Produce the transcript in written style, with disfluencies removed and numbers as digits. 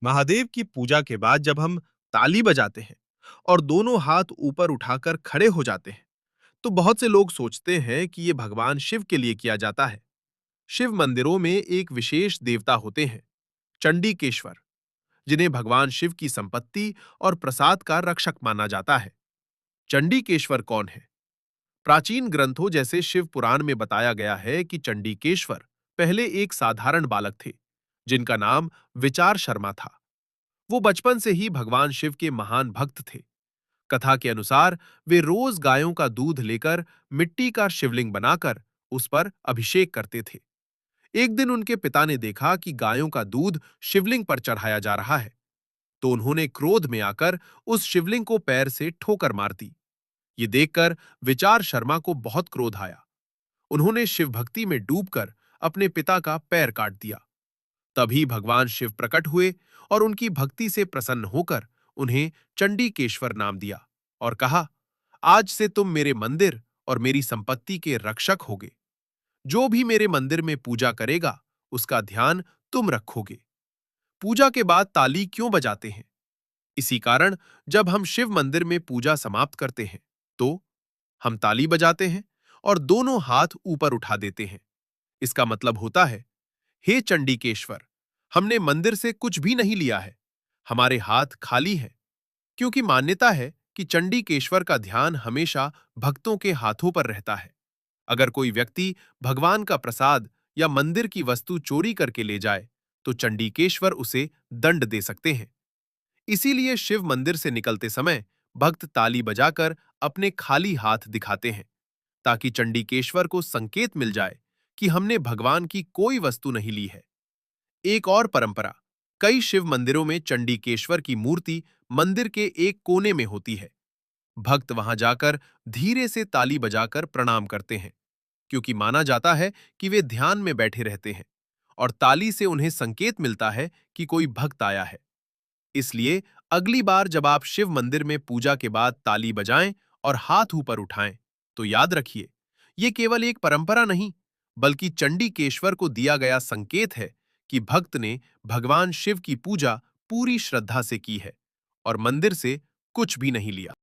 महादेव की पूजा के बाद जब हम ताली बजाते हैं और दोनों हाथ ऊपर उठाकर खड़े हो जाते हैं, तो बहुत से लोग सोचते हैं कि ये भगवान शिव के लिए किया जाता है। शिव मंदिरों में एक विशेष देवता होते हैं, चंडीकेश्वर, जिन्हें भगवान शिव की संपत्ति और प्रसाद का रक्षक माना जाता है। चंडीकेश्वर कौन है? प्राचीन ग्रंथों जैसे शिव पुराण में बताया गया है कि चंडीकेश्वर पहले एक साधारण बालक थे, जिनका नाम विचार शर्मा था। वो बचपन से ही भगवान शिव के महान भक्त थे। कथा के अनुसार वे रोज गायों का दूध लेकर मिट्टी का शिवलिंग बनाकर उस पर अभिषेक करते थे। एक दिन उनके पिता ने देखा कि गायों का दूध शिवलिंग पर चढ़ाया जा रहा है, तो उन्होंने क्रोध में आकर उस शिवलिंग को पैर से ठोकर मार दी। ये देखकर विचार शर्मा को बहुत क्रोध आया। उन्होंने शिव भक्ति में डूबकर अपने पिता का पैर काट दिया। तभी भगवान शिव प्रकट हुए और उनकी भक्ति से प्रसन्न होकर उन्हें चंडीकेश्वर नाम दिया और कहा, आज से तुम मेरे मंदिर और मेरी संपत्ति के रक्षक होगे। जो भी मेरे मंदिर में पूजा करेगा, उसका ध्यान तुम रखोगे। पूजा के बाद ताली क्यों बजाते हैं? इसी कारण जब हम शिव मंदिर में पूजा समाप्त करते हैं, तो हम ताली बजाते हैं और दोनों हाथ ऊपर उठा देते हैं। इसका मतलब होता है, हे चंडीकेश्वर, हमने मंदिर से कुछ भी नहीं लिया है, हमारे हाथ खाली हैं। क्योंकि मान्यता है कि चंडीकेश्वर का ध्यान हमेशा भक्तों के हाथों पर रहता है। अगर कोई व्यक्ति भगवान का प्रसाद या मंदिर की वस्तु चोरी करके ले जाए, तो चंडीकेश्वर उसे दंड दे सकते हैं। इसीलिए शिव मंदिर से निकलते समय भक्त ताली बजाकर अपने खाली हाथ दिखाते हैं, ताकि चंडीकेश्वर को संकेत मिल जाए कि हमने भगवान की कोई वस्तु नहीं ली है। एक और परंपरा, कई शिव मंदिरों में चंडीकेश्वर की मूर्ति मंदिर के एक कोने में होती है। भक्त वहां जाकर धीरे से ताली बजाकर प्रणाम करते हैं, क्योंकि माना जाता है कि वे ध्यान में बैठे रहते हैं और ताली से उन्हें संकेत मिलता है कि कोई भक्त आया है। इसलिए अगली बार जब आप शिव मंदिर में पूजा के बाद ताली बजाएं और हाथ ऊपर उठाएं, तो याद रखिए, ये केवल एक परंपरा नहीं, बल्कि चंडीकेश्वर को दिया गया संकेत है कि भक्त ने भगवान शिव की पूजा पूरी श्रद्धा से की है और मंदिर से कुछ भी नहीं लिया।